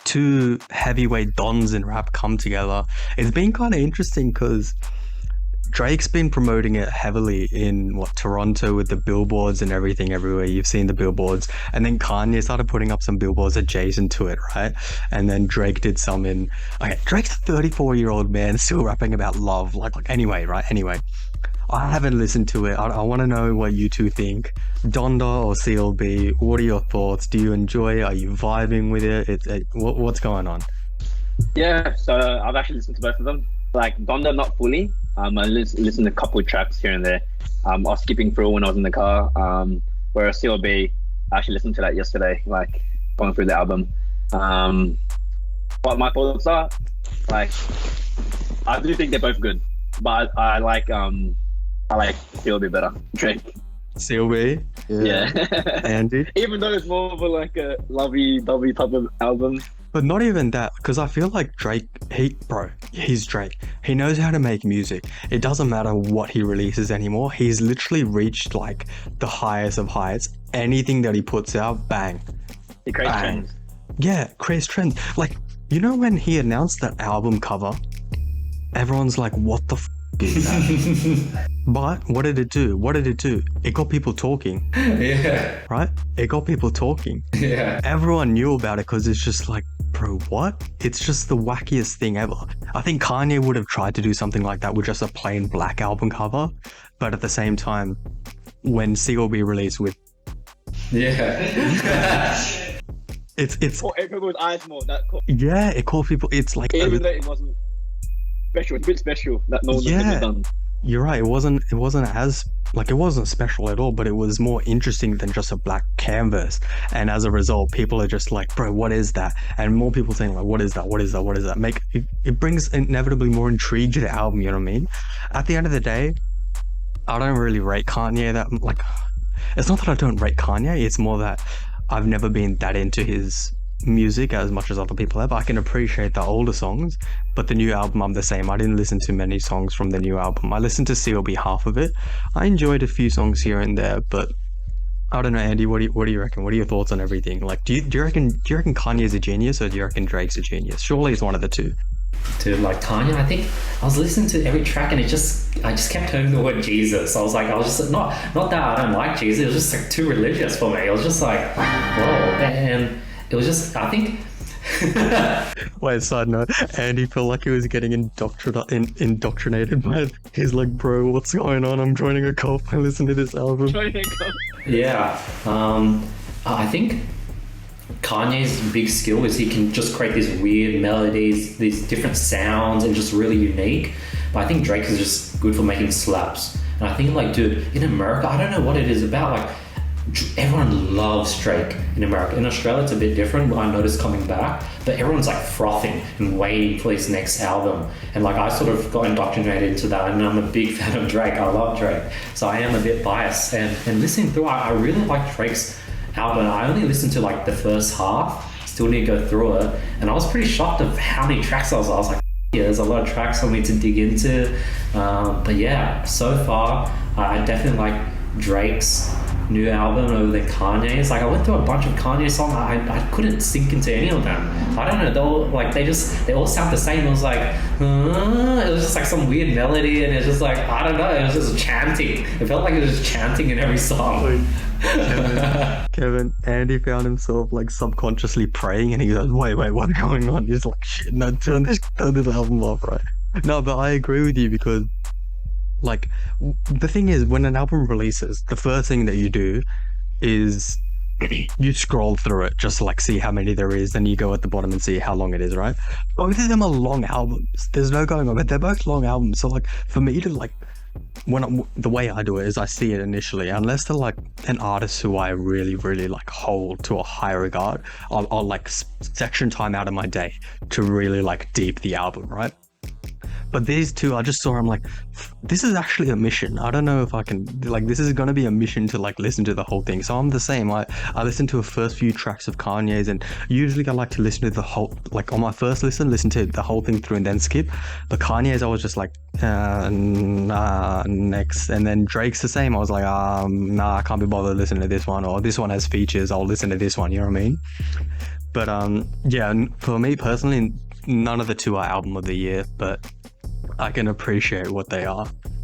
two heavyweight dons in rap come together. It's been kind of interesting because Drake's been promoting it heavily in Toronto with the billboards and everything everywhere. You've seen the billboards, and then Kanye started putting up some billboards adjacent to it, right? And then Drake did some in. Okay, Drake's a 34-year-old man still rapping about love. Anyway, right? Anyway, I haven't listened to it. I want to know what you two think. Donda or CLB? What are your thoughts? Do you enjoy it? Are you vibing with it? What's going on? Yeah, so I've actually listened to both of them. Like Donda, not fully. I listened to a couple of tracks here and there. I was skipping through when I was in the car. Whereas CLB, I actually listened to that yesterday, like going through the album. What my thoughts are, like, I do think they're both good, but I like CLB better. Drake. CLB? Yeah. Andy? Even though it's more of a lovey-dovey type of album. But not even that, because I feel like Drake, he's Drake. He knows how to make music. It doesn't matter what he releases anymore. He's literally reached like the highest of heights. Anything that he puts out, bang. He creates trends. Yeah, creates trends. Like, you know when he announced that album cover, everyone's like, what the is that? But what did it do? It got people talking. Yeah. Right? It got people talking. Yeah. Everyone knew about it because it's just like, bro, what? It's just the wackiest thing ever. I think Kanye would have tried to do something like that with just a plain black album cover, but at the same time, when CLB released with it's Or everyone's eyes more. yeah, it caught people. It's like even though it wasn't special, it's a bit special that no one's ever done. You're right. It wasn't as like it wasn't special at all, but it was more interesting than just a black canvas. And as a result, people are just like, bro, what is that? And more people saying like, what is that? What is that? What is that? It brings inevitably more intrigue to the album. You know what I mean? At the end of the day, I don't really rate Kanye that like. It's not that I don't rate Kanye. It's more that I've never been that into his music as much as other people have. I can appreciate the older songs, but the new album, I'm the same. I didn't listen to many songs from the new album. I listened to CLB half of it. I enjoyed a few songs here and there, but I don't know, Andy. What do you reckon? What are your thoughts on everything? Like, do you reckon Kanye's a genius, or do you reckon Drake's a genius? Surely it's one of the two. To like Kanye, I think I was listening to every track and I just kept hearing the word Jesus. I was just not that I don't like Jesus. It was just like too religious for me. It was just like, whoa, and it was just, I think. Wait, side note, Andy felt like he was getting indoctrinated by it. He's like, bro, what's going on? I'm joining a cult. I listen to this album. Yeah, I think Kanye's big skill is he can just create these weird melodies, these different sounds, and just really unique. But I think Drake is just good for making slaps. And I think, like, dude, in America, I don't know what it is about. Like, everyone loves Drake in America. In Australia, it's a bit different. I noticed coming back, but everyone's like frothing and waiting for his next album. And like, I sort of got indoctrinated into that. And I'm a big fan of Drake. I love Drake, so I am a bit biased. And listening through, I really like Drake's album. I only listened to like the first half. Still need to go through it, and I was pretty shocked of how many tracks I was like, yeah, there's a lot of tracks for me to dig into. But yeah, so far I definitely like Drake's new album over than Kanye's. Like, I went through a bunch of Kanye songs. I couldn't sink into any of them. I don't know. They all sound the same. It was like, it was just like some weird melody, and it's just like, I don't know. It was just chanting. It felt like it was just chanting in every song. Kevin, Andy found himself like subconsciously praying, and he goes, wait, what's going on? He's like, shit, no, turn this album off, right? No, but I agree with you because, like, the thing is, when an album releases, the first thing that you do is you scroll through it just to like see how many there is, then you go at the bottom and see how long it is, right? Both of them are long albums. There's no going on, but they're both long albums. So like, for me to like, the way I do it is I see it initially, unless they're like an artist who I really, really like hold to a high regard, I'll like section time out of my day to really like deep the album, right? But these two, I just saw, I'm like, this is actually a mission. I don't know if I can, like, this is going to be a mission to, like, listen to the whole thing. So I'm the same. I listen to the first few tracks of Kanye's, and usually I like to listen to the whole, like, on my first listen to the whole thing through and then skip. But Kanye's, I was just like, next. And then Drake's the same. I was like, nah, I can't be bothered listening to this one. Or this one has features. I'll listen to this one. You know what I mean? But yeah, for me personally, none of the two are album of the year, but I can appreciate what they are.